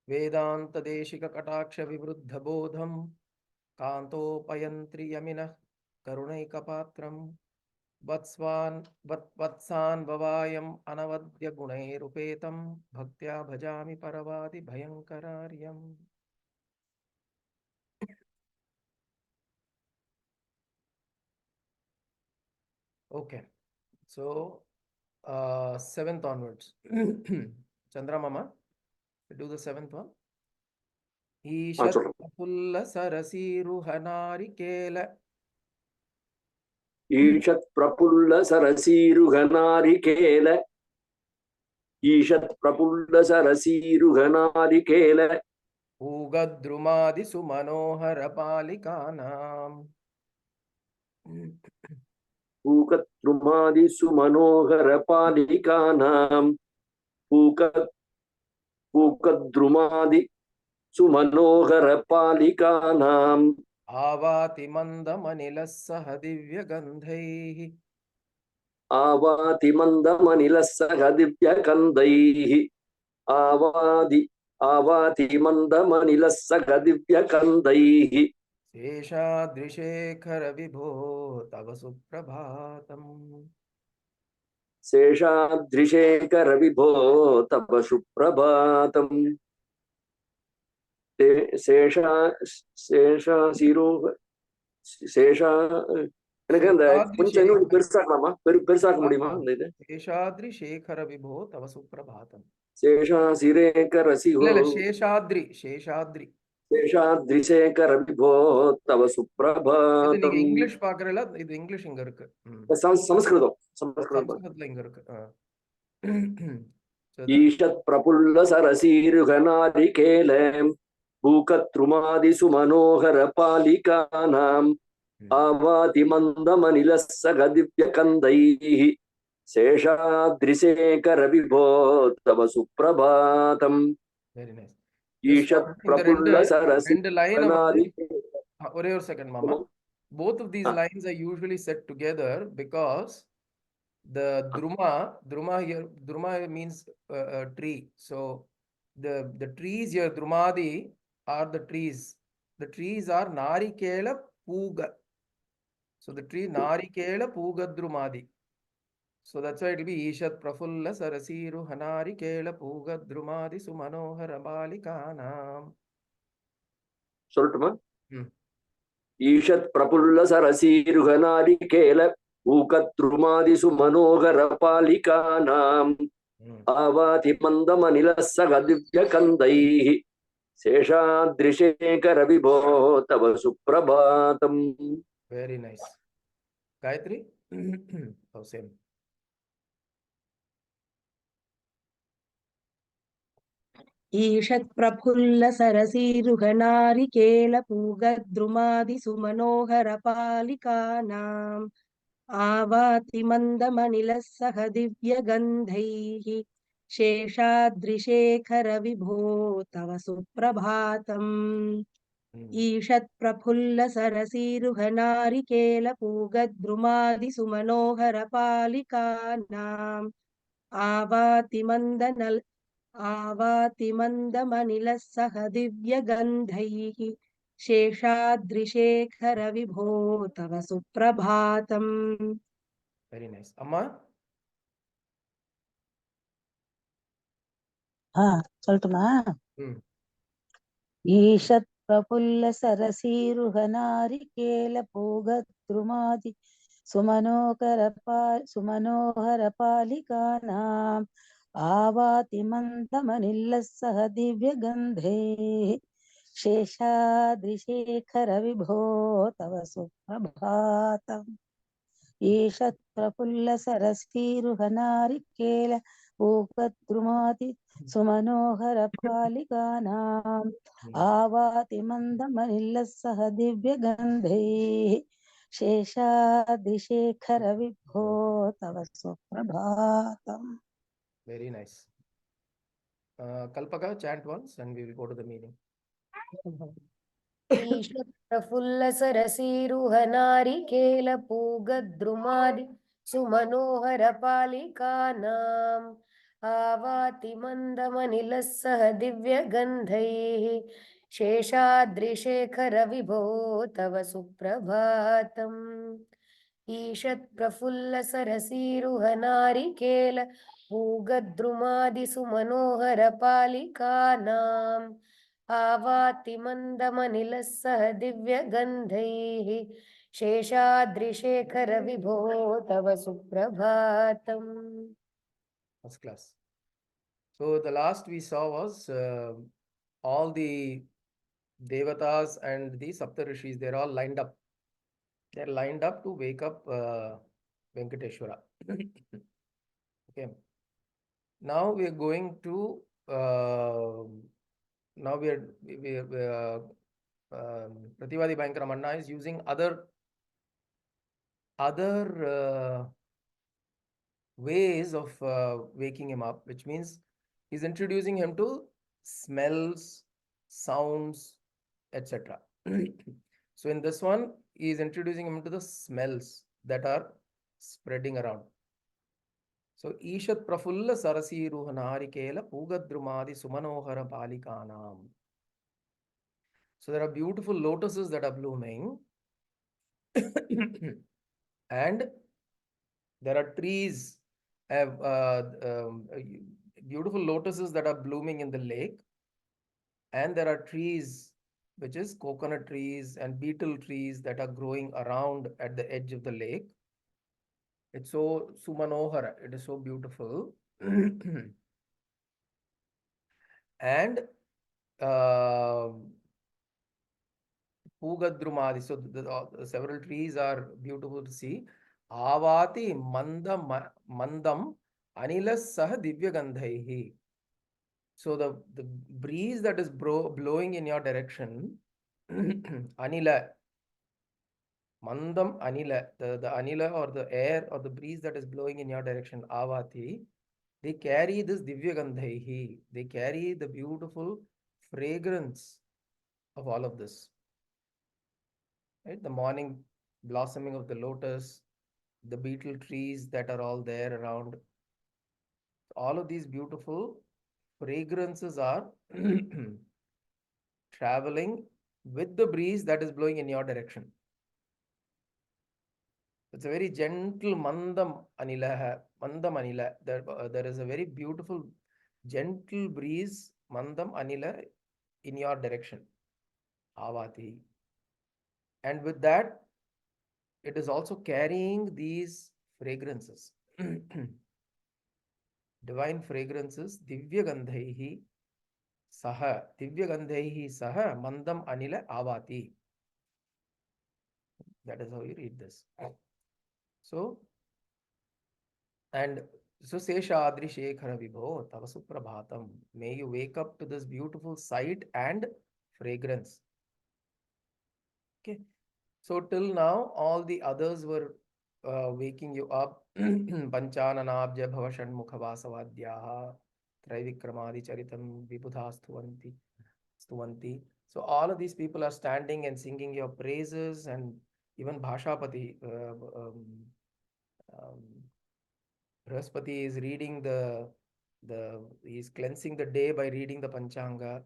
Vedanta Deshika Kataksha Vivruddha Bodham Kantopayantri Yamina Karunaika Patram Vatsan Vavayam Anavadya Gunai Rupetam Bhaktya Bhajami Paravadi Bhayankararyam. Okay, so 7th onwards. Chandra Mama, do the 7th one. Ishat Prafulla Sarasi Ruhanari Kela. Ishat Prafulla Sarasi Ruhanari Kela. Ishat Prafulla Sarasi Ruhanari Kela. Ugadrumadi Sumanohara Palikanam. Ugadrumadi Sumanohara Palikanam. Ugadrumadi Sumanohara Palikanam. Avati Mandamanilassaha Divya Gandhaihi. Avati Mandamanilassaha Divya Gandhaihi. Avati Mandamanilassaha Divya Gandhaihi. Seshadrishekhara Vibho Tava Suprabhatam. Seshadrishekhara Vibho Tava Suprabhatam. எனக்கு அந்த கொஞ்சம் இன்னும் பெருசாக்கலாமா பெருசாக்க முடியுமா அந்த இது சேஷாத்ரி சேகர விபோ தவ சுப்ரபாதம் சேஷாசிரேகர சிஹோ இல்ல சேஷாத்ரி சேஷாத்ரி சேஷாத்ரிசேகர விபோ தவ சுப்ரபாதம். நீங்க இங்கிலீஷ் பாக்குறல, இது இங்கிலீஷ் இங்க இருக்கு. சமஸ்கிருதத்துல இங்க இருக்கு. ஈஷத் பிரபுல்ல சரசீருகநாரிகேலம் பூகத்ருமாதி சுமனோகர பாலிகானாம் ஆவாதி மந்தமனிலஸ்ஸக திவ்யகந்தைஹி சேஷாத்ரிசேகர விபோ தவ சுப்ரபாதம். Very nice. ஈஷத் பிரபுல்ல சரசீருகநாரி. ஒரே ஒரு செகண்ட் மாமா. Both of these lines are usually set together because the druma here, druma means a tree. So the trees here, drumadi, are the trees. The trees are narikela puga. So the tree narikela puga drumadi. So that's why it will be Ishat Prafulla Sarasiru Hanari Kela Puga Drumadi Sumanohara Balikanam. சொல்லட்டுமா? ஈஷத் பிரபுல்ல சரசீருகநாரி கேல பூகத்ருமாதி சுமனோகர பாலிகானாம் ஆவாதி மந்தமனிலஸ்ஸக திவ்யகந்தைஹி சேஷாத்ரிசேகர விபோ தவ Suprabhatam. Very nice. Gayatri? Oh, same. ईषत् प्रफुल्ल सरसीरुहनारिकेल पूगद्रुमादि सुमनोहर पालिकानाम् आवाति मन्दमनिलस्सह दिव्यगन्धैः शेषाद्रिशेखर विभो तव सुप्रभातम्. ईषत् प्रफुल्ल सरसीरुहनारिकेल पूगद्रुमादि सुमनोहर पालिकानाम् आवाति मन्दमनिलस्सह दिव्यगन्धैः शेषाद्रिशेखर विभो तव सुप्रभातम्. Very nice. Amma? சொல்லட்டுமா? ஈஷத் பிரபுல்ல சரசீருஹநாரிகேல பூகத்ருமாதி சுமனோகர பாலிகானாம் ஆவாதி மந்தமனில்லஸ்ஸஹ திவ்யகந்தே சேஷாத்ரிசேகர விபோ தவ சுப்ரபாதம். ஈஷத் பிரபுல்ல சரசீருஹநாரிகேல பூகத்ருமாதி சுமனோகர பாலிகானாம் ஆவாதி மந்தமனில்லஸ்ஸஹ திவ்யகந்தே சேஷாத்ரிசேகர விபோ தவ Suprabhatam. Very nice. Kalpaka, chant once and we will go to the meaning. ईषत् प्रफुल्ल सरसीरुहनारिकेल पूगद्रुमादि सुमनोहर पालिकानाम् आवाति मन्दमनिलः सह दिव्यगन्धैः शेषाद्रिशेखर विभो तव सुप्रभातम् ईषत्प्रफुल्लसरसीरुहनारिकेल पूगद्रुमादिसुमनोहरपालिकानाम् आवाति मन्दमनिलः सह दिव्यगन्धैः शेषाद्रिशेखर विभो तव सुप्रभातम्. First class. So the last we saw was all the Devatas and the Saptarishis, they're all lined up. They're lined up to wake up Venkateswara. Okay. Now we are going to now we are Prativadi Bhankaramanna is using other ways of waking him up, which means he's introducing him to smells, sounds, etc. So in this one, he is introducing him to the smells that are spreading around. So Ishat Prafulla Sarasi Ruhanarikela Pugadrumadi Sumanohara Palikanam. So there are beautiful lotuses that are blooming. And there are trees, beautiful lotuses that are blooming in the lake. And there are trees, which is coconut trees and betel trees that are growing around at the edge of the lake. It's so Sumanohara, it is so beautiful. And Pugadrumadi, so the several trees are beautiful to see. Avati mandam anilas saha divyagandhaihi. So the breeze that is blowing in your direction, anila, mandam anila, the anila or the air or the breeze that is blowing in your direction, avati, they carry this divyagandhaihi. They carry the beautiful fragrance of all of this. Right? The morning blossoming of the lotus, the betel trees that are all there around. All of these beautiful fragrances are traveling with the breeze that is blowing in your direction. It's a very gentle mandam anila. There is a very beautiful gentle breeze, mandam anila, in your direction. Avati. And with that, it is also carrying these fragrances. Divine fragrances, divyagandhaihi saha, divyagandhaihi saha, mandam anila avati. That is how you read this. So, and so Seshadri Shekhara Vibho Tava Suprabhatam. May you wake up to this beautiful sight and fragrance. Okay. So till now, all the others were waking you up. Panchananabja Bhavashan Mukhavasavadyaha Traivikramadi Charitam Vibudha Stuvanti. So all of these people are standing and singing your praises, and even Bhashapati, Brahaspati is reading he's cleansing the day by reading the Panchangam.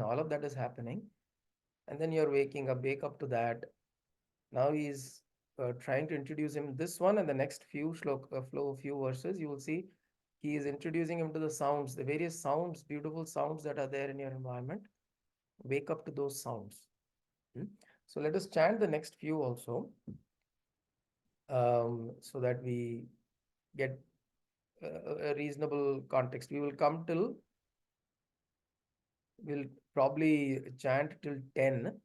All of that is happening. And then you're wake up to that. Now he's trying to introduce him this one, and the next few verses, you will see he is introducing him to the sounds, the various sounds, beautiful sounds that are there in your environment. Wake up to those sounds. So let us chant the next few also, so that we get a reasonable context. We'll probably chant till 10,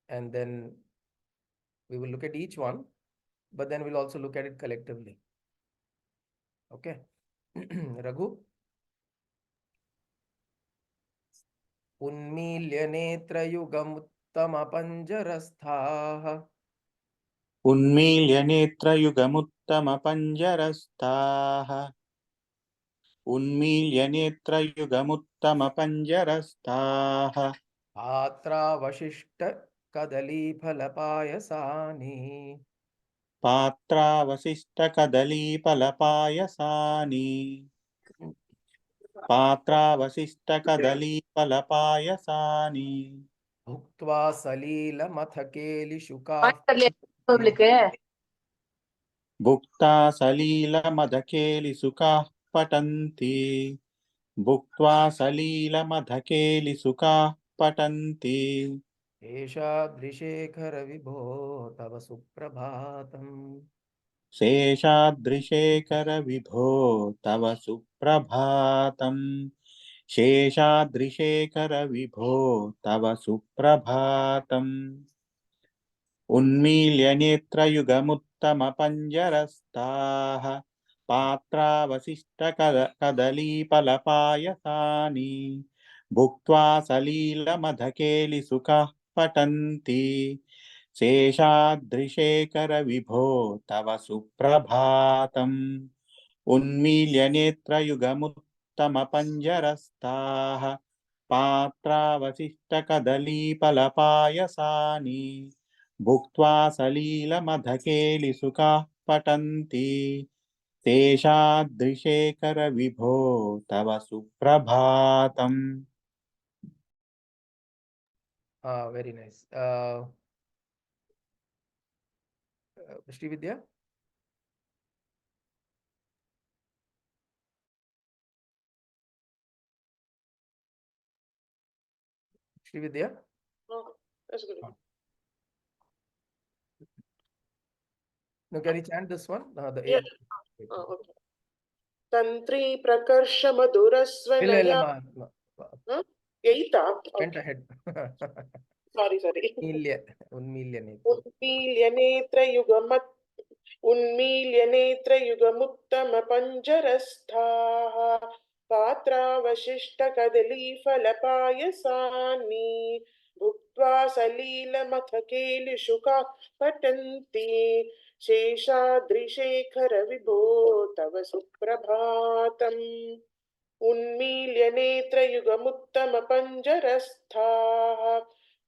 and then we will look at each one, but then we'll also look at it collectively. Okay. Raghu. Unmilya netrayugamuttama panjarasthaha. Unmilya netrayugamuttama panjarasthaha. Unmilya netrayugamuttama panjarasthaha. Atra vashishta kadali phalapayasani. पात्रावशिष्टकदलीफलपायसानि पात्रावशिष्टकदलीफलपायसानि भुक्त्वा सलीलमथकेलिशुकाः உங்களுக்கு भुक्ता सलीलमधकेलिसुकाः पठन्ति भुक्त्वा सलीलमधकेलिसुकाः पठन्ति शेषाद्रिशेखर विभो तव सुप्रभातम् शेषाद्रिशेखर विभो तव सुप्रभातम् शेषाद्रिशेखर विभो तव सुप्रभातम् उन्मील्य नेत्रयुगमुत्तमपञ्जरस्थाः पात्रावशिष्टकदलीफलपायसानि भुक्त्वा सलीलमधकेलिसुखाः पठन्ति शेषाद्रिशेखर विभो तव सुप्रभातम् उन्मील्य नेत्रयुगमुत्तमपञ्जरस्थाः पात्रावशिष्टकदलीफलपायसानि भुक्त्वा सलीलमधकेलिसुखाः पठन्ति शेषाद्रिशेखर विभो तव सुप्रभातम्. Very nice. Srividya? Srividya? that's good. No, can you chant this one? The Yeah. eighth. Okay. Tantri prakarsh madhurasvanaya. Eighth. Went ahead. Sorry. Unmilya Unmilya netra yugamat. उन्मील्य नेत्रयुगमुत्तमपञ्जरस्थाः पात्रावशिष्टकदलीफलपायसानि भुक्त्वा सलीलमथकेलिशुकाः पठन्ति शेषाद्रिशेखर विभो तव सुप्रभातम् उन्मील्य नेत्रयुगमुत्तमपञ्जरस्थाः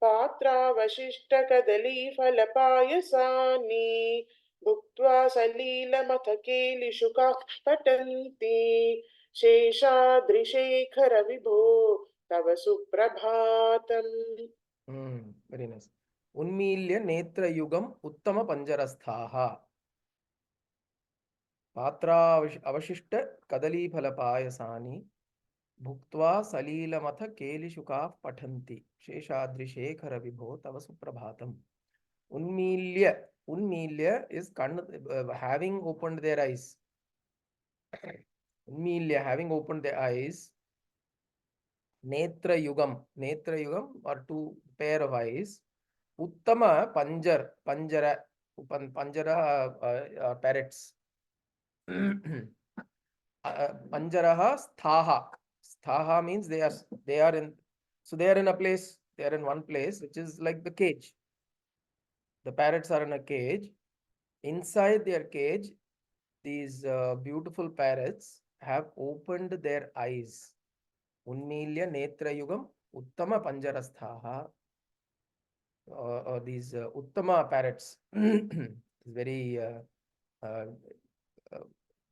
पात्रावशिष्टकदलीफलपायसानि भुक्त्वा सलीलमथकेलिशुकाः पठन्ति शेषाद्रिशेखर विभो तव सुप्रभातम्. Very nice. Unmilya netra yugam uttama panjarasthaha patra avashishta kadali phalapayasani bhuktva salilamatha kelishukaah pathanti sheshadrishekhara vibho tava suprabhatam. Unmilya is having opened their eyes. Unmilya, having opened their eyes. Netra yugam or two pair of eyes. Uttama panjara parrots. Panjaraha sthaha means they are in a place, they are in one place, which is like the cage. The parrots are in a cage. Inside their cage, these beautiful parrots have opened their eyes. Unmilya netra yugam uttama panjarasthaha. These uttama parrots,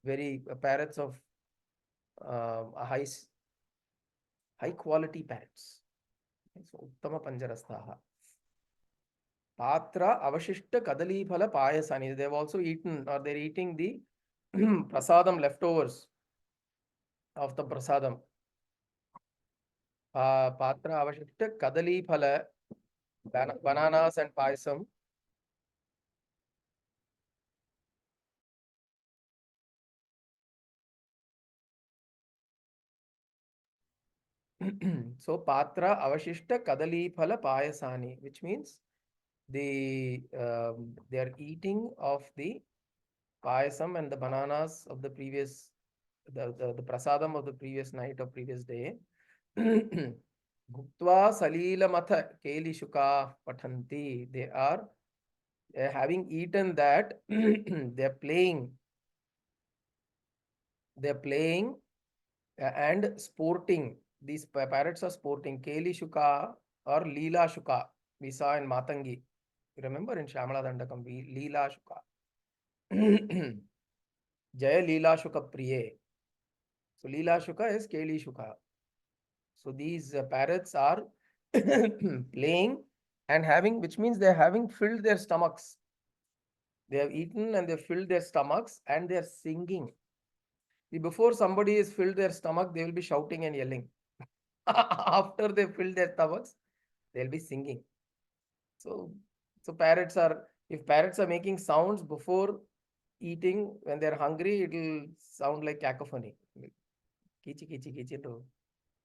very parrots of high quality parrots. So uttama panjarasthaha. Patra avashishta kadali phala payasani. They've also eaten, or they're eating the prasadam leftovers of the prasadam. Patra avashishta kadali phala, bananas and payasam. So patra avashishta kadali phala payasani, which means they are eating of the payasam and the bananas of the previous, the prasadam of the previous night or previous day. Bhuktva salilamatha kelishuka pathanti. They are having eaten that. They're playing and sporting. These parrots are sporting. Kelishuka or Leela Shuka. We saw in Matangi. You remember in Shamala Dandakam, Leela Shuka. Jaya Leela Shuka Priye. So Leela Shuka is Keli Shuka. So these parrots are playing and having, which means they are having filled their stomachs. They have eaten and they filled their stomachs and they are singing. Before somebody is filled their stomach, they will be shouting and yelling. After they fill their stomachs, they'll be singing. So, parrots are, if parrots are making sounds before eating, when they're hungry, it will sound like cacophony. Kichi, kichi, kichi,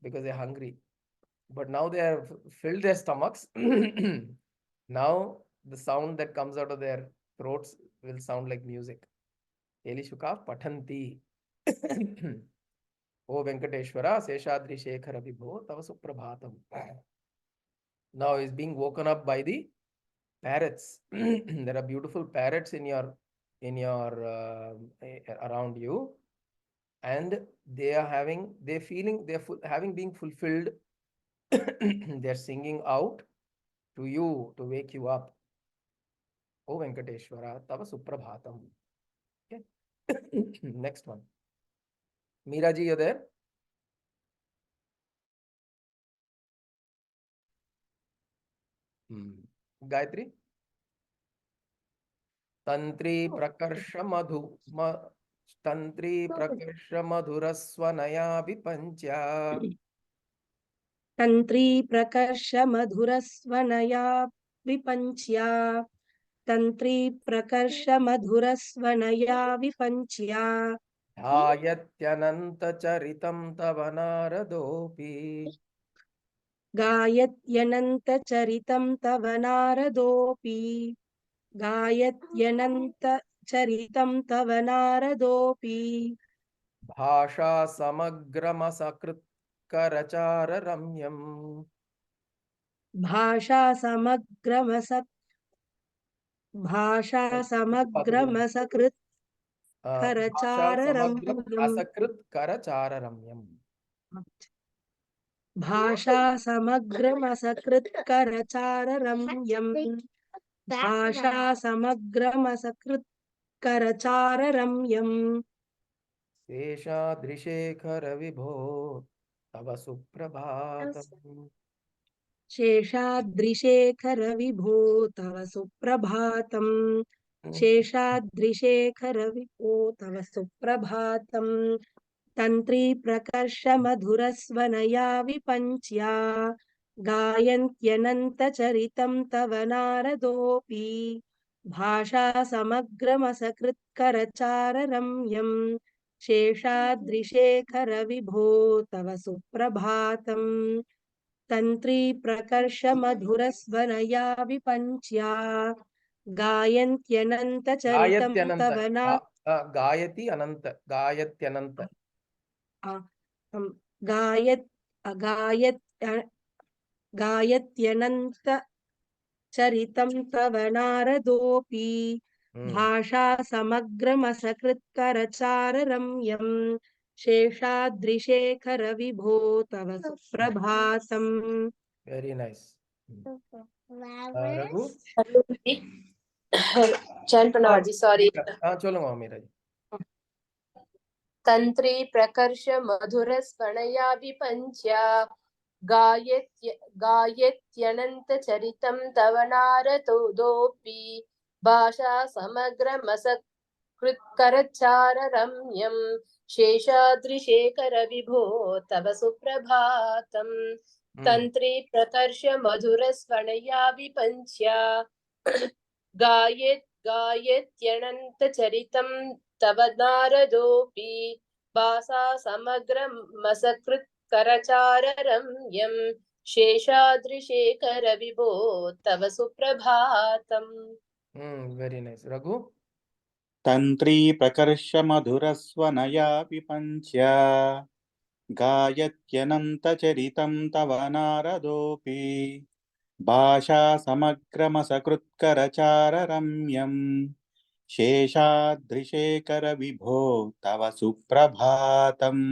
because they're hungry. But now they have filled their stomachs. Now the sound that comes out of their throats will sound like music. Elishuka patanti. O Venkateswara, Seshadri Shekhara Vibho, Tava Suprabhatam. Now is being woken up by the parrots. There are beautiful parrots in your around you, and they're having being fulfilled. They're singing out to you to wake you up. O Venkateshwara, Tava Suprabhatam. Okay. Next one. Meera ji, you're there? Gayatri? Tantri Prakarsh Madhuraswanaya Vipancha. तन्त्री प्रकर्ष मधुरस्वनया विपञ्च्या तन्त्री प्रकर्ष मधुरस्वनया विपञ्च्या ध्यायत्यनन्तचरितं तव नारदोऽपि गायत्यनन्तचरितं तव नारदोऽपि गायत्यनन्तचरितं तव नारदोऽपि भाषा समग्रमसकृत् करचाररम्यम् भाषा समग्रमसकृत् करचाररम्यम् असकृत् करचाररम्यम् भाषा समग्रमसकृत् करचाररम्यम् भाषा समग्रमसकृत् करचाररम्यम् शेषाद्रिशेखर विभो तव सुप्रभातम् शेषाद्रिशेखर विभो तव सुप्रभातम् शेषाद्रिशेखर विभो तव सुप्रभातम् तन्त्री प्रकर्ष मधुरस्वनया विपञ्च्या गायन्त्यनन्तचरितं तव नारदोऽपि भाषा समग्रमसकृत् करचाररम्यम् शेषाद्रिशेखर विभो तव सुप्रभातम् तन्त्री प्रकर्ष मधुरस्वनया विपञ्च्या गायन्त्यनन्तचरितं तव गायति अनंत गायत्यनंत गायत्यनन्तचरितं तव नारदोऽपि भाषा समग्रमसकृत् करचाररम्यम् शेषाद्रिशेखर विभो तव सुप्रभातम्. Very nice. Raghu? Chant Pranavaji, sorry. சொல்லுங்க மீரா जी. तंत्री प्रकर्ष मधुर स्पणया विपञ्च्या गायत्यनन्त चरितं तव नारदोऽपि भाषा समग्रमसकृत्करचाररम्यम् शेषाद्रिशेखर विभो तव सुप्रभातम् तंत्री प्रकर्ष मधुर स्पणया विपञ्च्या गायत्यनन्त चरितं तव नारदोऽपि भाषा समग्रमसकृत् करचाररम्यम् शेषाद्रिशेखर विभो तव सुप्रभातम्. Very nice. Raghu? तन्त्री प्रकर्ष मधुरस्वनया विपञ्च्या गायत्यनन्तचरितं तव नारदोऽपि भाषा समग्रमसकृत्करचाररम्यम् शेषाद्रिशेखर विभो तव सुप्रभातम्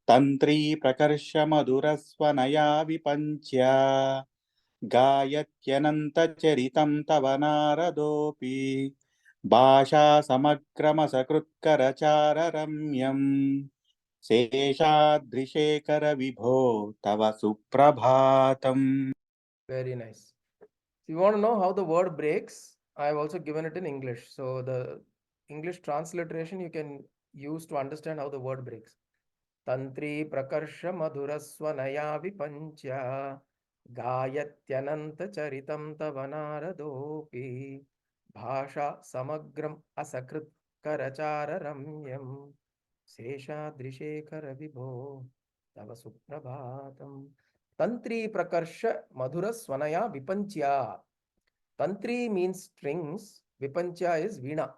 तन्त्री प्रकर्ष मधुरस्वनया विपञ्च्या गायत्यनन्तचरितं तव नारदोऽपि भाषा समग्रमसकृत्करचाररम्यम् शेषाद्रिशेखर विभो तव सुप्रभातम्. Very nice. If you want to know how the word breaks, I have also given it in English. So the English transliteration you can use to understand how the word breaks. Tantri prakarsha madhurasvanaya vipancha gayatyananta charitam tavanaradopi bhasha samagram asakrit karachara ramyam seshadrishekara vibho tava suprabhatam. Tantri prakarsha madhura svanaya vipanchya. Tantri means strings, vipancha is veena.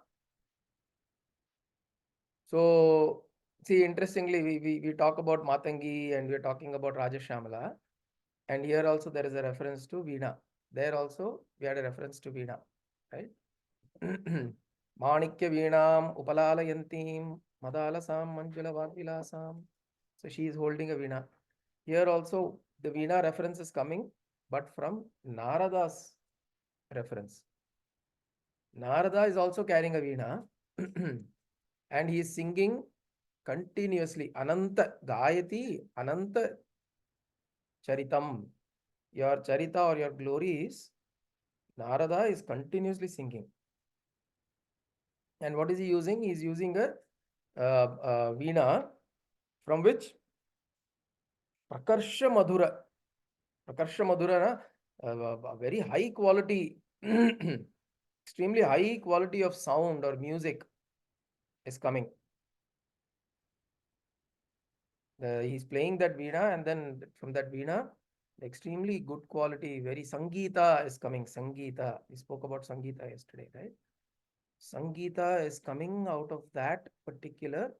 So, see, interestingly, we talk about Matangi and we're talking about Rajashamala. And here also there is a reference to veena. There also we had a reference to veena, right? Manikya veenam upalalayantim madalasam manjula vadvilasam. So she is holding a veena. Here also the veena reference is coming, but from Narada's reference. Narada is also carrying a veena and he is singing continuously. Ananta Gayati Ananta Charitam. Your Charita or your glories, Narada is continuously singing. And what is he using? He is using a veena from which Prakarsha Madhura. Prakarsha Madhura, very high quality, extremely high quality of sound or music is coming. He's playing that veena, and then from that veena, extremely good quality, very Sangeeta is coming. Sangeeta. We spoke about Sangeeta yesterday, right? Sangeeta is coming out of that particular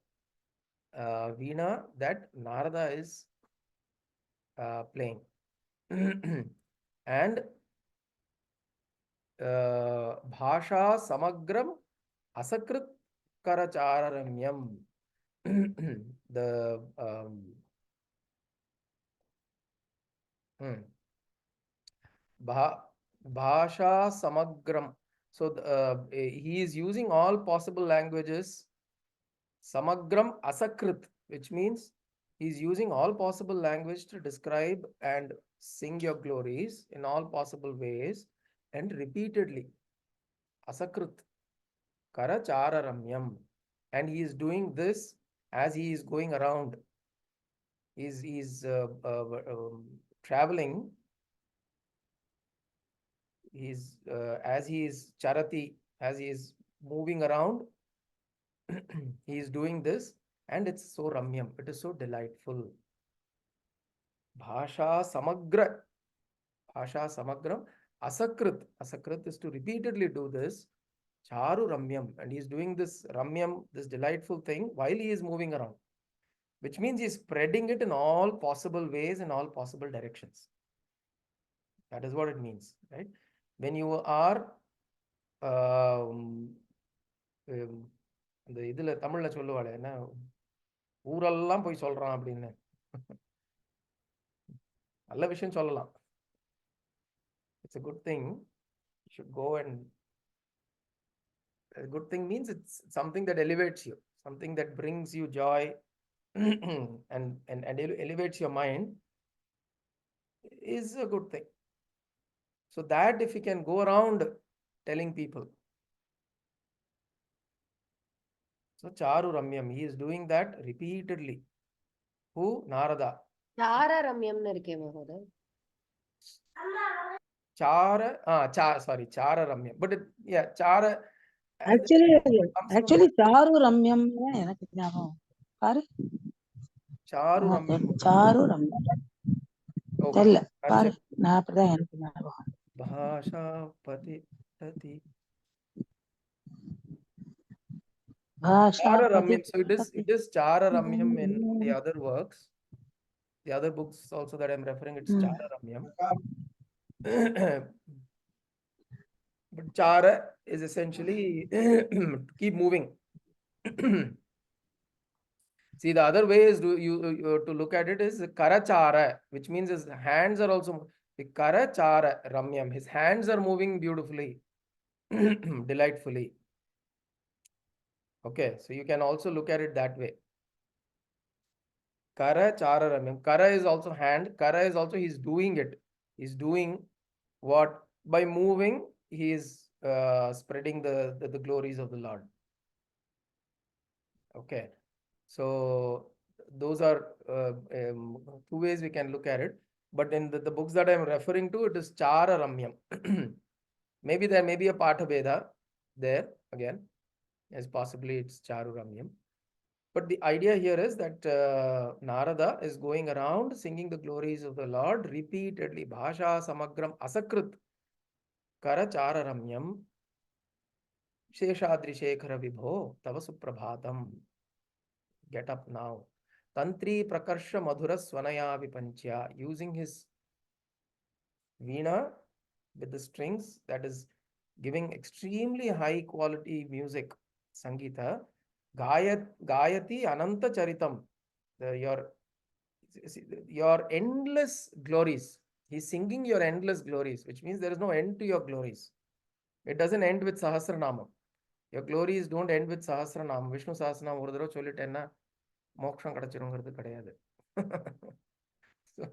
veena that Narada is playing. And Bhasha Samagram Asakrit Karachararamyam. The Bhasha Samagram. So he is using all possible languages. Samagram Asakrit, which means he's using all possible language to describe and sing your glories in all possible ways and repeatedly. Asakrit Karachararamyam. And he is doing this as he is going around. He's traveling. He's as he is charati, as he is moving around, he is doing this, and it's so ramyam. It is so delightful. Bhasha samagra, bhasha samagram, asakrit. Asakrit is to repeatedly do this. Charu ramyam, and he is doing this ramyam, this delightful thing while he is moving around, which means he is spreading it in all possible ways, in all possible directions. That is what it means, right? When you are இந்த இதுல தமிழ்ல சொல்லுவாளே என்ன ஊரெல்லாம் போய் சொல்றான் அப்படின்னு நல்ல விஷயம் சொல்லலாம். It's a good thing. You should go, and a good thing means it's something that elevates you, something that brings you joy and elevates your mind is a good thing. So that if you can go around telling people. So Charu Ramyam, he is doing that repeatedly. Who? Narada. Chara Ramyam irke Mahoday. Chara Ramyam. But yeah, Chara. Actually Charu Ramyam எனக்கு ஞாபகம் பாரு. Charu Ramyam. Charu Ramyam. தெரியல பாரு, நான் அப்படிதான் எனக்கு ஞாபகம். Bhasha Pati Tati. Chara Ramyam. So it is Chara Ramyam in the other works. The other books also that I'm referring, it's Chara Ramyam. But Chara is essentially keep moving. See, the other way is to look at it is Karachara, which means his hands are also the Karachara Ramyam. His hands are moving beautifully, delightfully. Okay, so you can also look at it that way. Kara Chararamyam. Kara is also hand. Kara is also, he's doing it. He's doing what? By moving, he is spreading the glories of the Lord. Okay, so those are two ways we can look at it. But in the books that I'm referring to, it is Chararamyam. Maybe there may be a Pathabheda there again, as possibly it's Charuramyam. But the idea here is that Narada is going around singing the glories of the Lord repeatedly. Bhasha samagram asakrit kara chararamyam sheshadri shekhara vibho tava suprabhatam. Get up now. Tantri prakarsha madhura swanaya vipanchya. Using his veena with the strings, that is giving extremely high quality music, Sangita. Gayati ananta charitam. Your endless glories. He's singing your endless glories, which means there is no end to your glories. It doesn't end with Sahasranamam. Your glories don't end with Sahasranamam. Vishnu Sahasranam ஒரு தடவை சொல்லிட்டேன்னா மோட்சம் கிடைச்சிருங்கிறது கிடையாது. So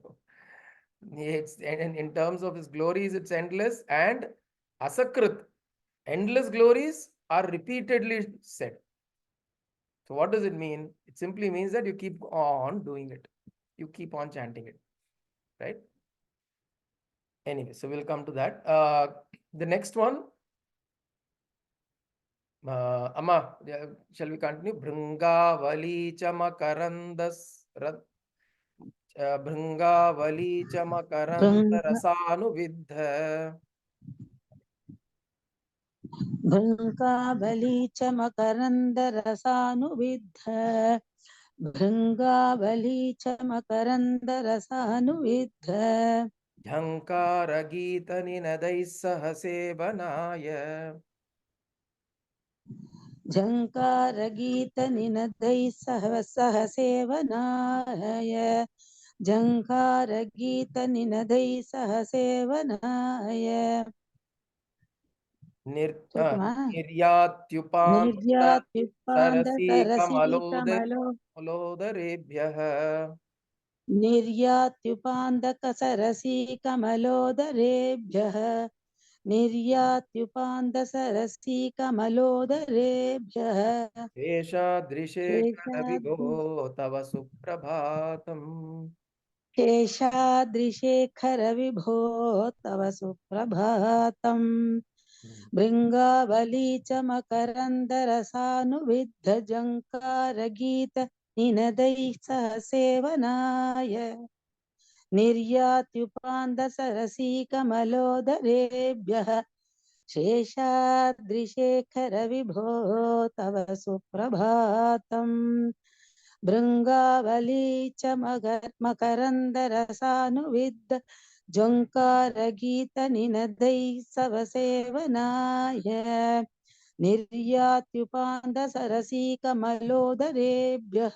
it's, and in terms of his glories, it's endless, and asakrit, endless glories are repeatedly said. So what does it mean? It simply means that you keep on doing it. You keep on chanting it, right? Anyway, so we'll come to that. The next one, Amma, shall we continue? Bhringavali chamakarandas Bhringavali chamakarander rasanuvidha. भृङ्गाबली च मकरन्दरसानुविद्ध भृङ्गाबली च मकरन्दरसानुविद्ध झङ्कारगीतनिनदैः सह सेवनाय झङ्कारगीतनिनदैः सह सेवनाय झङ्कारगीतनिनदैः सह सेवनाय निर्यात्युपान्त Cersei कमलोदरेभ्यः निर्यात्युपान्दकसरसी कमलोदरेभ्यः निर्यात्युपान्दसरसी कमलोदरेभ्यः शेषादृशेखर विभो तव सुप्रभातम् शेषाद्रिशेखर विभो तव सुप्रभातम् भृङ्गावली च मकरन्दरसानुविद्ध झङ्कारगीत निनदैः सह सेवनाय निर्यात्युपान्दसरसी कमलोदरेभ्यः शेषाद्रिशेखर विभो तव सुप्रभातम् भृङ्गावली च मकरन्दरसानुविद्ध झङ्कारगीतनिनदैः सव सेवनाय निर्यात्युपान्दसरसी कमलोदरेभ्यः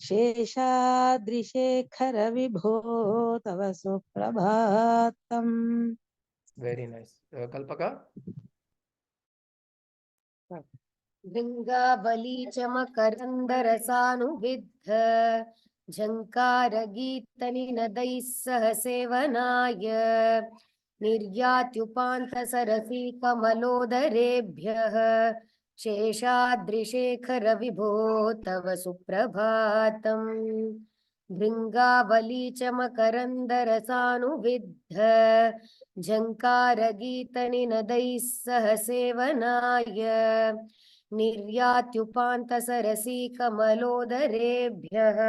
शेषाद्रिशेखर विभो तव सुप्रभातम्. Very nice. Kalpaka? भृङ्गाबली च मकरन्दरसानुविद्ध झङ्कारगीतनिनदैः सह सेवनाय निर्यात्युपान्तसरसी कमलोदरेभ्यः शेषाद्रिशेखर विभो तव सुप्रभातम् भृङ्गावली च मकरन्दरसानुविद्ध झङ्कारगीतनिनदैः सह सेवनाय निर्यात्युपान्तसरसी कमलोदरेभ्यः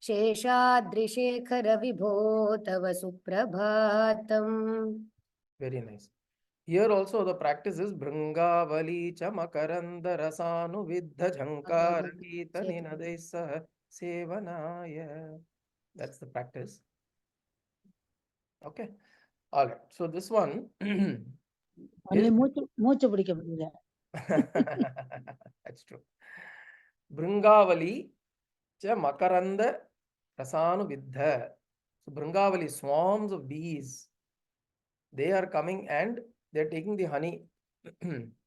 शेषाद्रिशेखर विभो तव सुप्रभातम्. Very nice. Here also the practice is Bhringavali Chamakaranda Rasanuvidha Jhankara Gita Ninadai Sah Sevanaya. That's the practice. Okay. All right. So this one only மூச்சு பிடிக்க முடியல. That's true. Bhringavali Cha Makaranda Rasanuvidha. So Bhringavali, swarms of bees, they are coming and they're taking the honey.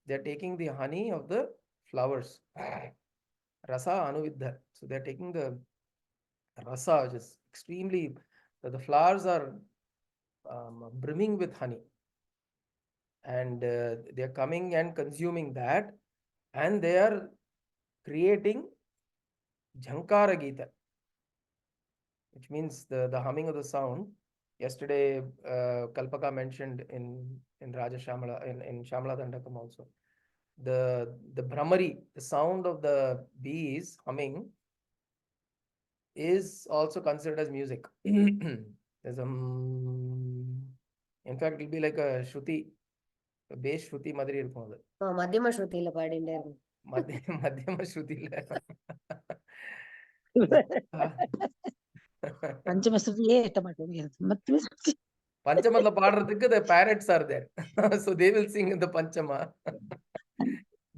They're taking the honey of the flowers. Rasa anuviddha. So they're taking the rasa, which is extremely, the flowers are brimming with honey. And they're coming and consuming that. And they are creating Jhankara Gita, which means the humming of the sound. Yesterday, Kalpaka mentioned in Raja Shamala, in Shamala Dandakam also. The Brahmari, the sound of the bees humming, is also considered as music. There's a, in fact, it'll be like a Shruti, a bass Shruti Madri இருக்கும் அது. மத்தியம ஸ்ருதியில பாடிண்டே இருக்கும். மத்தியம ஸ்ருதியில. பஞ்சமஸ்ருதியே எட்ட மாட்டேங்குது. பஞ்சமத்துல பாடுறதுக்கு the parrots are there. So they will sing in the Panchama.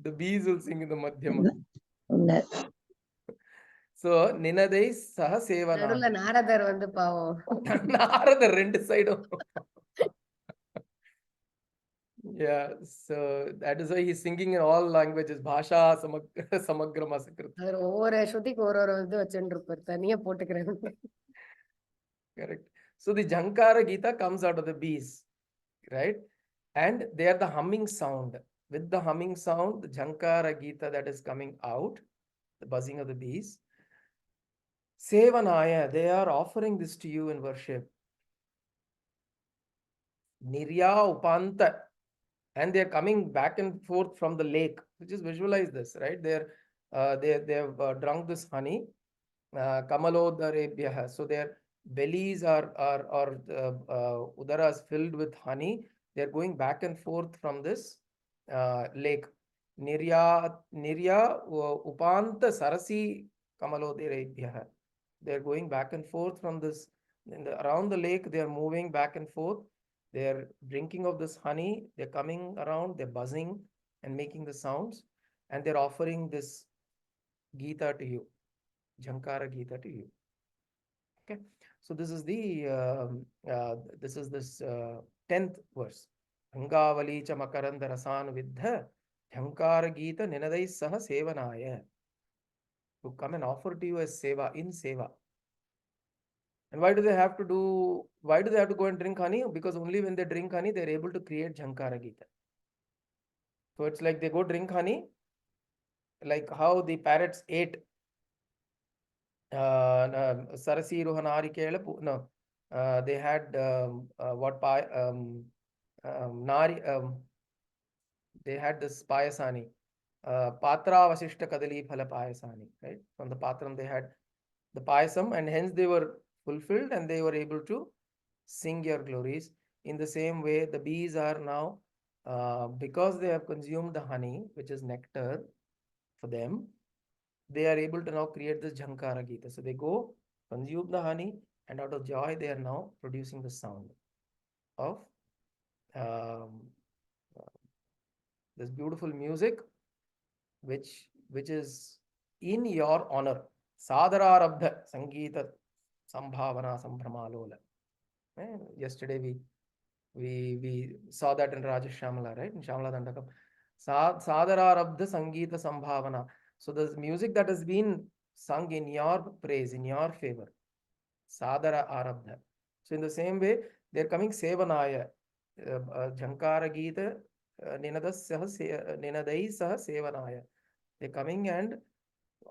The bees will sing in the Madhyama. So Ninadai Saha Sevana. நடுவுல நாரதர் வந்து பாவம். நாரதர் ரெண்டு சைடும். Yeah, so that is why he's singing in all languages. Bhasha Samagra Masakrit. அவர் ஒவ்வொரு ஸ்ருதிக்கு ஒரு இது வச்சுட்டு இருப்பார், தனியா போட்டுக்கிறேன். Correct. So the Jhankara Gita comes out of the bees, right? And they are the humming sound. With the humming sound, the Jhankara Gita that is coming out, the buzzing of the bees. Sevanaya, they are offering this to you in worship. Nirya Upanta. And they're coming back and forth from the lake. So just visualize this, right? They have drunk this honey. Kamalodarebhyah. So their bellies are udaras filled with honey. They're going back and forth from this lake. Nirya upanta sarasi kamalodarebhyah. They're going back and forth from this. Around the lake, they are moving back and forth. They're drinking of this honey. They're coming around. They're buzzing and making the sounds. And they're offering this Gita to you. Jhankara Gita to you. Okay. So this is this 10th verse. Angavali cha makaranda rasan vidha Jhankara Gita ninadai saha sevanaya. To come and offer to you as seva, in seva. And why do they have to go and drink honey? Because only when they drink honey, they're able to create Jhankara Gita. So it's like they go drink honey, like how the parrots ate Sarasi Rohanari Kela. No, they had what pie? Nari. They had this payasani. Patra Vasishta Kadali Phala payasani. Right? From the patram they had the payasam, and hence they were fulfilled and they were able to sing your glories. In the same way, the bees are now, because they have consumed the honey, which is nectar for them, they are able to now create this Jhankara Gita. So they go, consume the honey, and out of joy, they are now producing the sound of this beautiful music, which is in your honor. Sadararabdha Sangeeta Sambhavana Sambramalola. Yesterday we saw that in Raja Shamala, right? In Shamala Dandakam. Sadararabdha Sangeeta Sambhavana. So the music that has been sung in your praise, in your favor. Sadara Arabdha. So in the same way, they're coming Sevanaya. Jhankara Gita Ninadai Saha Sevanaya. They're coming and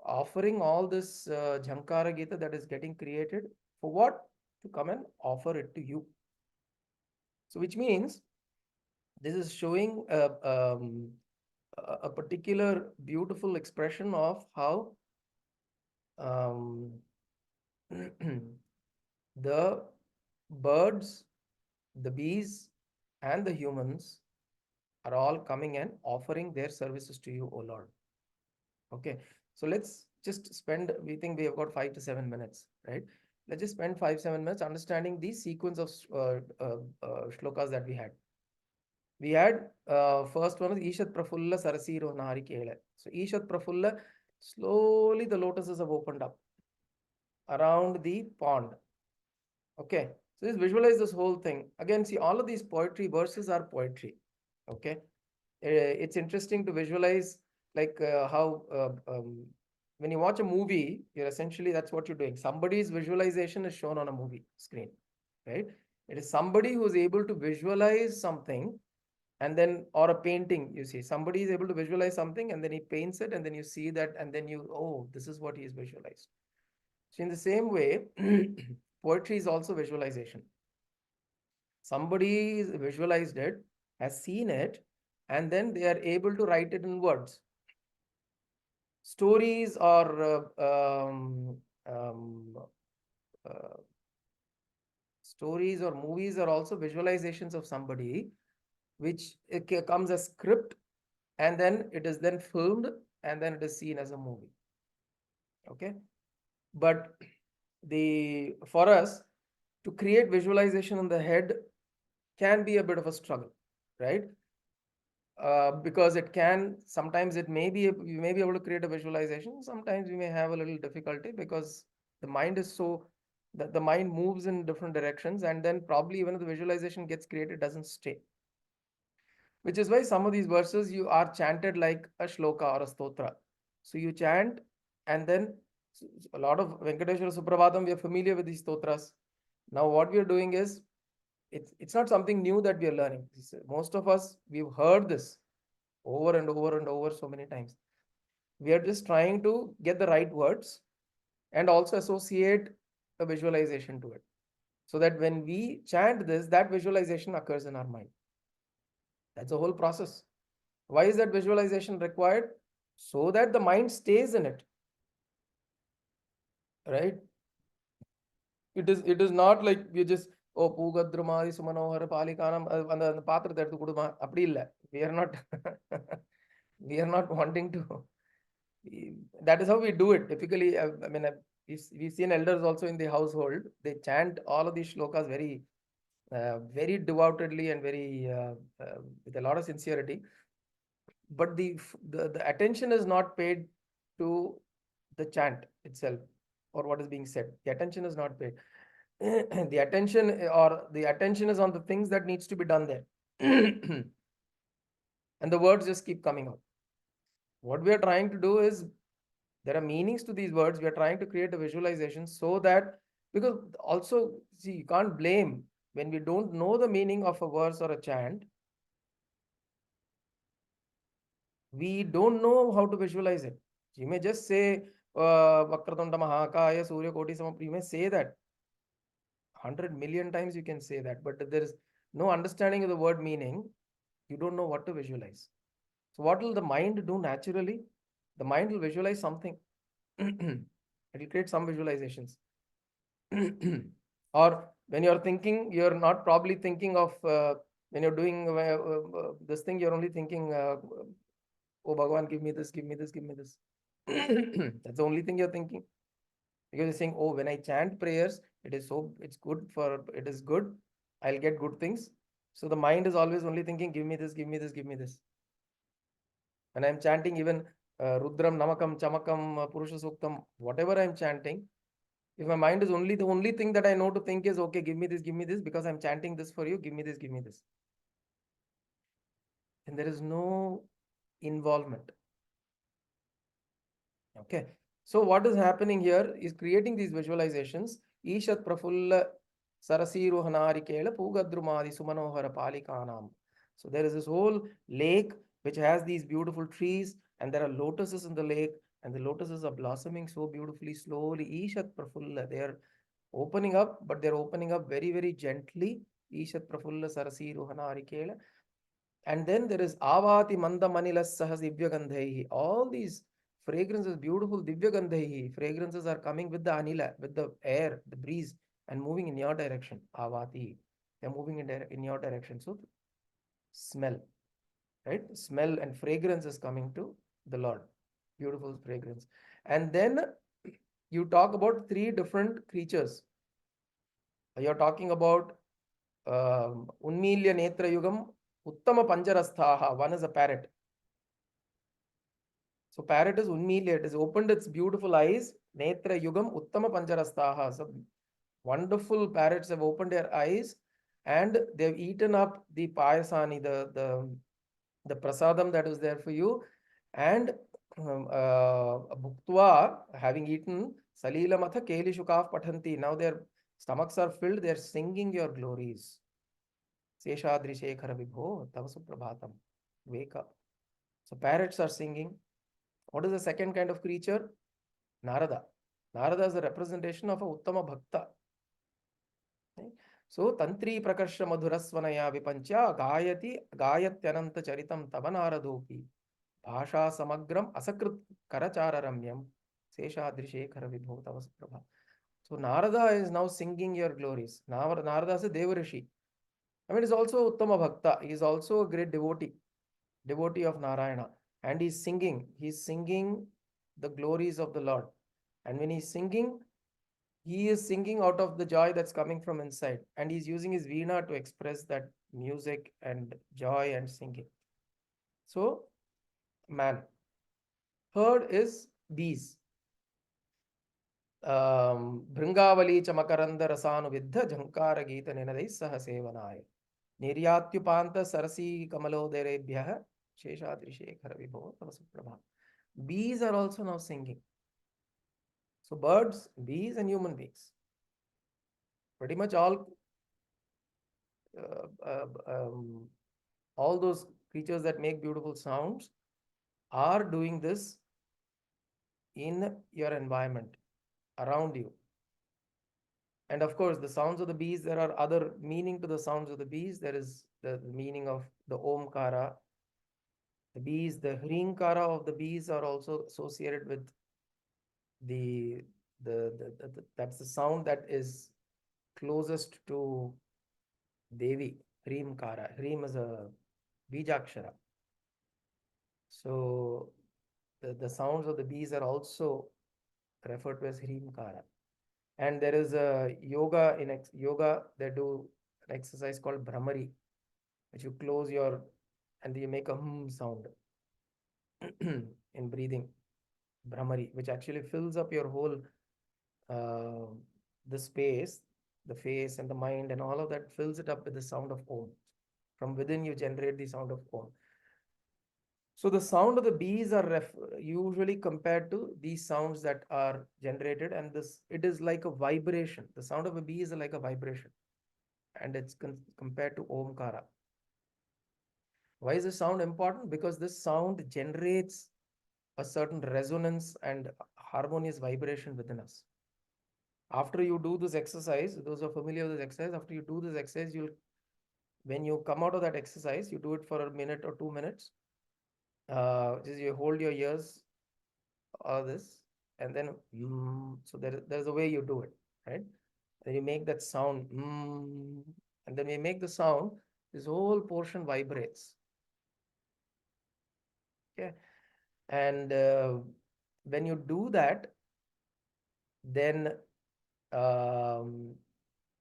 offering all this Jhankara Gita that is getting created. For what? To come and offer it to you. So which means this is showing a particular beautiful expression of how the birds, the bees, and the humans are all coming and offering their services to you, O Lord. Okay, so let's just spend, we think we have got 5 to 7 minutes, right? Let's just spend 5-7 minutes understanding the sequence of shlokas that we had. We had first one is Ishat Prafulla Sarasiro Nari Kele. So Ishat Prafulla, slowly the lotuses have opened up around the pond. Okay, so just visualize this whole thing. Again, see, all of these poetry verses are poetry. Okay, it's interesting to visualize like how when you watch a movie, you're essentially, that's what you're doing. Somebody's visualization is shown on a movie screen, right? It is somebody who's able to visualize something, and then, or a painting, you see, somebody is able to visualize something and then he paints it, and then you see that, and then you, oh, this is what he has visualized. So in the same way, poetry is also visualization. Somebody has visualized it, has seen it, and then they are able to write it in words. Stories or uh, stories or movies are also visualizations of somebody, which comes as script, and then it is then filmed, and then it is seen as a movie. Okay, but for us to create visualization in the head can be a bit of a struggle, right? Because it can, sometimes it may be, you may be able to create a visualization, sometimes you may have a little difficulty, because the mind is so, that the mind moves in different directions, and then probably even if the visualization gets created, it doesn't stay. Which is why some of these verses you are chanted like a shloka or a stotra. So you chant, and then a lot of Venkateswara Suprabhatam, we are familiar with these stotras. Now what we are doing is, it's not something new that we are learning. Most of us, we've heard this over and over and over so many times. We are just trying to get the right words and also associate a visualization to it, so that when we chant this, that visualization occurs in our mind. That's the whole process. Why is that visualization required? So that the mind stays in it, right? It is not like we just, oh, Pugadrumadi Sumanohara Palikanam, and the Patra there to Kuduma, April. We are not, we are not wanting to. That is how we do it. Typically, I mean, we've seen elders also in the household. They chant all of these shlokas very devoutedly and very with a lot of sincerity. But the attention is not paid to the chant itself or what is being said. The attention is not paid. The attention is on the things that needs to be done there. And the words just keep coming out. What we are trying to do is, there are meanings to these words. We are trying to create a visualization so that, because also, see, you can't blame when we don't know the meaning of a verse or a chant. We don't know how to visualize it. You may just say, Vakratunda Mahakaya Surya Koti Samapra. You may say that 100 million times, you can say that, but there is no understanding of the word meaning. You don't know what to visualize. So what will the mind do naturally? The mind will visualize something. It will create some visualizations. Or when you're thinking, you're not probably thinking of, when you're doing this thing, you're only thinking, oh Bhagavan, give me this, give me this, give me this. That's the only thing you're thinking. Because you're saying, oh, when I chant prayers, it's good for, it is good, I'll get good things. So the mind is always only thinking, give me this, give me this, give me this. When I'm chanting even Rudram, Namakam, Chamakam, Purusha Suktam, whatever I'm chanting, if my mind is the only thing that I know to think is, okay, give me this, because I'm chanting this for you, give me this, give me this. And there is no involvement. Okay. So what is happening here is creating these visualizations. Ishat Prafulla Sarasiru Hanarikela Pugadrumadi Sumanohara Palikanam. So there is this whole lake which has these beautiful trees, and there are lotuses in the lake, and the lotuses are blossoming so beautifully, slowly. Ishat Prafulla, they are opening up, but they're opening up very, very gently. Ishat Prafulla Sarasiru Hanarikela. And then there is Avati Manda Manilas Sahas Divyagandhaihi. All these fragrances, beautiful Divyagandhaihi. Fragrances are coming with the anila, with the air, the breeze, and moving in your direction. Avati. They're moving in your direction. So smell, right? Smell and fragrance is coming to the Lord. Beautiful fragrance. And then you talk about 3 different creatures. You're talking about Unmilya Netra Yugam, Uttama Panjarasthaha. One is a parrot. So parrot is Unmilya. It has opened its beautiful eyes. Netra Yugam, Uttama Panjarasthaha. So wonderful parrots have opened their eyes, and they've eaten up the payasani, the prasadam that was there for you. And bhuktva, having eaten, salilamatha keli shukav pathanti. Now their stomachs are filled, they are singing your glories. Seshadri Shekhara Vibho, Tava Suprabhatam. Wake up. So parrots are singing. What is the second kind of creature? Narada. Narada is the representation of a Uttama Bhakta. Okay? So Tantri Prakarsha Madhurasvanaya Vipancha Gayati Gayatyananta Charitam Tavanaradopi Bhasha Samagram Asakrit Karachara Ramyam Seshadri Shekhara Vibho Tava Suprabha. So Narada is now singing your glories. Narada is a Devarishi. I mean, he's also Uttama Bhakta. He is also a great devotee of Narayana. And he's singing the glories of the Lord. And when he's singing, he is singing out of the joy that's coming from inside. And he's using his veena to express that music and joy and singing. So, man. Third is bees. Bhringavali Chamakaranda Rasanu Vidha Jankara Gita Ninadai Saha Sevanaya. Niryatyupanta Sarasi Kamaloderebhyaha Sheshadri Shekhara Vibho Tava Suprabha. Bees are also now singing. So birds, bees and human beings. Pretty much all those creatures that make beautiful sounds are doing this in your environment, around you. And of course, the sounds of the bees, there are other meaning to the sounds of the bees. There is the meaning of the Omkara. The bees, the Hrinkara of the bees are also associated with that's the sound that is closest to Devi, Hrimkara. Hrim is a Bijakshara. So the sounds of the bees are also referred to as Hrimkara. And there is a yoga, they do an exercise called Brahmari, which you close and you make a hum sound in breathing. Brahmari, which actually fills up your whole the space, the face and the mind and all of that, fills it up with the sound of Om. From within you generate the sound of Om. So the sound of the bees are usually compared to these sounds that are generated, and it is like a vibration. The sound of a bee is like a vibration, and it's compared to Omkara. Why is this sound important? Because this sound generates a certain resonance and harmonious vibration within us. After you do this exercise, those who are familiar with this exercise, after you do this exercise, when you come out of that exercise, you do it for a minute or 2 minutes. Just you hold your ears, all this, and then so there's a way you do it, right? Then you make that sound, and then we make the sound, this whole portion vibrates. Okay, and when you do that, then a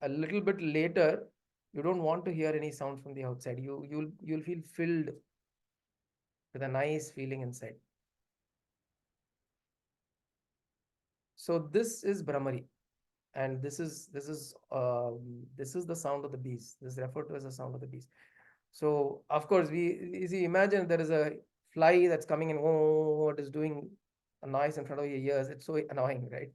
little bit later, you don't want to hear any sound from the outside. You'll feel filled with a nice feeling inside. So this is Brahmari, and this is the sound of the bees. This is referred to as the sound of the bees. So of course, you see, imagine there is a fly that's coming in. Oh, it is doing a noise in front of your ears. It's so annoying, right?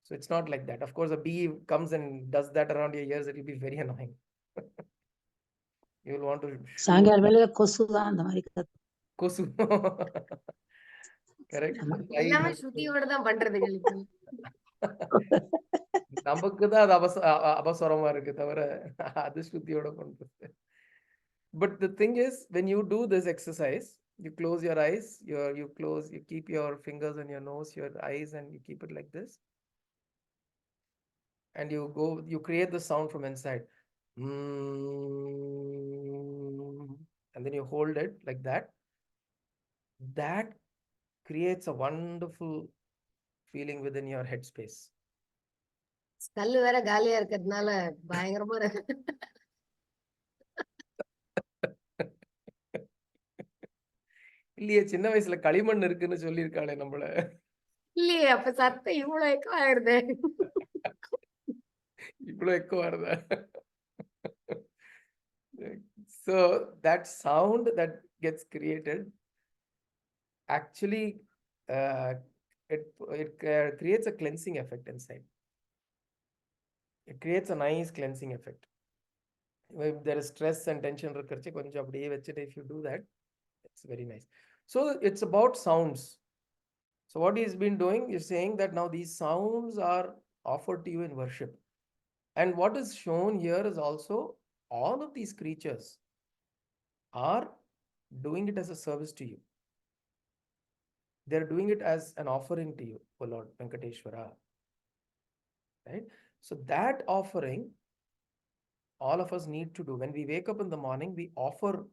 So it's not like that. Of course, a bee comes and does that around your ears. It will be very annoying. You will want to shoot. சாயங்கால வேலையில கொசு தான் அந்த மாதிரி Kosu. Correct. எல்லாமே ஸ்ருதியோட தான் பண்றது நமக்கு தான் அது அபசரமா இருக்கு தவிர அது ஸ்ருதியோட பண்றது. But the thing is, when you do this exercise, you close your eyes, you keep your fingers on your nose, your eyes, and you keep it like this. And you create the sound from inside. And then you hold it like that. That creates a wonderful feeling within your headspace. Skull வேற காலியா இருக்கிறதுனால பயங்கரமா இருக்கு. இல்லையே, சின்ன வயசுல களிமண் இருக்குன்னு சொல்லியிருக்காளே நம்மள. இல்லையே, அப்ப சத்தம் இவ்வளவு எக்கோ ஆயிருது. இவ்வளவு எக்கோ வருதா? So that sound that gets created actually it creates a cleansing effect inside. It creates a nice cleansing effect. If there is stress and tension, if you do that, it's very nice. So it's about sounds. So what he's been doing is saying that now these sounds are offered to you in worship. And what is shown here is also all of these creatures are doing it as a service to you. They're doing it as an offering to you, O Lord Venkateswara. Right? So that offering, all of us need to do. When we wake up in the morning, we offer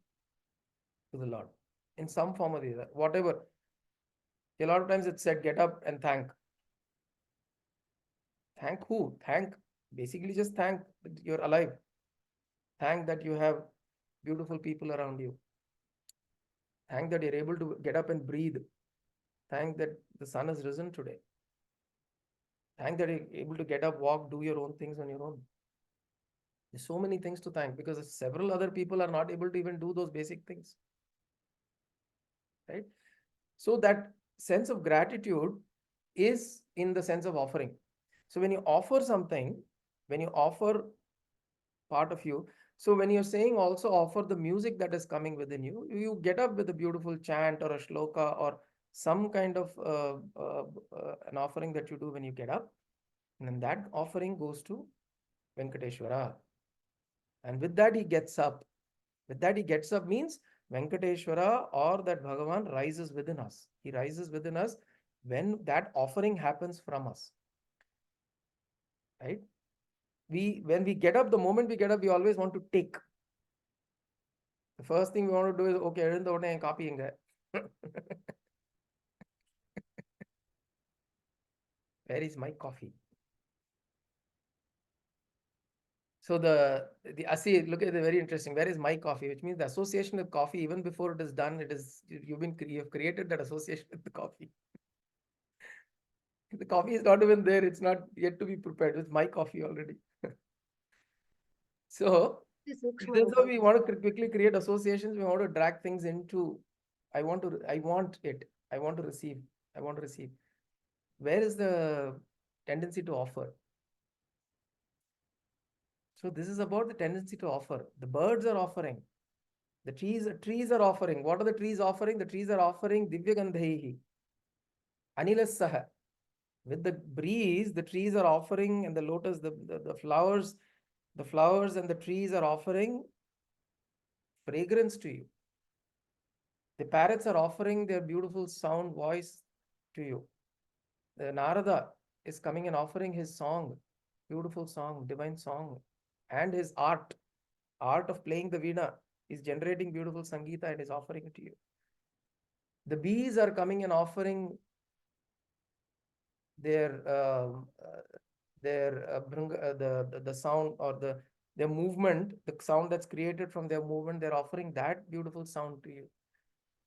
to the Lord in some form or the other. Whatever. A lot of times it's said, get up and thank. Thank who? Thank. Basically just thank that you're alive. Thank that you have beautiful people around you. Thank that you're able to get up and breathe. Thank that the sun has risen today. Thank that you're able to get up, walk, do your own things on your own. There's so many things to thank because several other people are not able to even do those basic things. Right? So that sense of gratitude is in the sense of offering. So when you offer something, when you offer part of you, so when you're saying also offer the music that is coming within you, you get up with a beautiful chant or a shloka or some kind of an offering that you do when you get up. And then that offering goes to Venkateswara. And with that he gets up. With that he gets up means Venkateswara or that Bhagavan rises within us. He rises within us when that offering happens from us. Right? When we get up, the moment we get up, we always want to take. The first thing we want to do is, okay, I didn't copying that. Where is my coffee? So see, look at the very interesting. Where is my coffee? Which means the association with coffee, even before it is done, you have created that association with the coffee. The coffee is not even there. It's not yet to be prepared. It's my coffee already. So that's how we want to quickly create associations. We want to drag things into, I want it. I want to receive. I want to receive. Where is the tendency to offer? So this is about the tendency to offer. The birds are offering. The trees are offering. What are the trees offering? The trees are offering Divyagandhaihi. Anilasaha. With the breeze, the trees are offering, and the lotus, the flowers and the trees are offering fragrance to you. The parrots are offering their beautiful sound voice to you. The Narada is coming and offering his song, beautiful song, divine song, and his art of playing the veena. Is generating beautiful Sangeeta and is offering it to you. The bees are coming and offering their the sound or their movement, the sound that's created from their movement. They're offering that beautiful sound to you.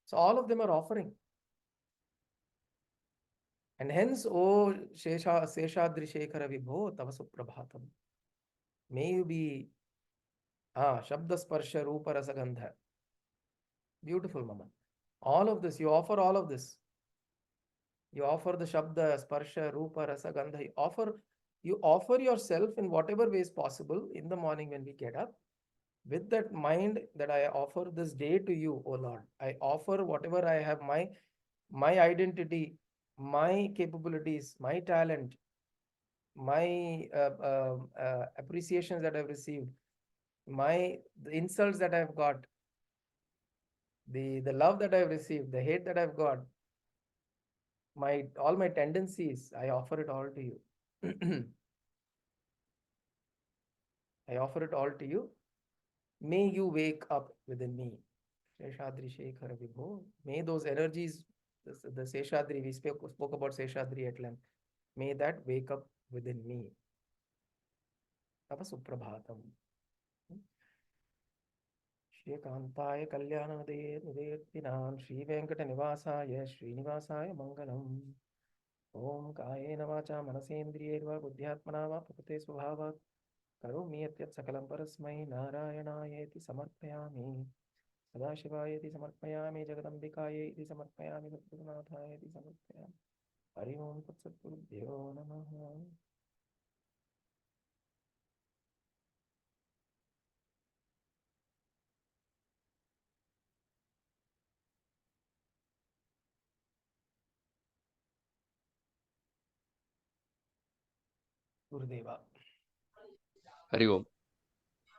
So all of them are offering. And hence, O Seshadri Shekhara Vibho Tava Suprabhatam. May you be Shabda Sparsha Rupa Rasagandha. Beautiful, Mama. All of this, you offer all of this. You offer the Shabda, Sparsha, Rupa, Rasa, Gandha. You offer yourself in whatever ways possible in the morning when we get up. With that mind that I offer this day to you, O Lord. I offer whatever I have, my identity, my capabilities, my talent, my appreciations that I've received, the insults that I've got, the love that I've received, the hate that I've got, all my tendencies, I offer it all to you. I offer it all to you. May you wake up within me. Seshadri Shekhara Vibho. May those energies, the Seshadri, we spoke about Seshadri at length. May that wake up within me. Tava Suprabhatam. Shri Kantaya Kalyanade Nudayattinam Shri Venkata Nivasaya Srinivasaya Mangalam. Om Kayena Vacha Manasendriyerva Buddhyatmana Va Prakate Swabhavat Karomi Yatyat Sakalam Parasmai Narayanayeति Samarpayami. सदाशिवाय इति समर्पयामि, जगदम्बिकायै इति समर्पयामि, सद्गुरुनाथाय इति समर्पयामि। हरि ओम तत्सद्गुरुभ्यो नमः। गुरुदेवा। हरि ओम।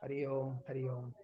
हरि ओम, हरि ओम।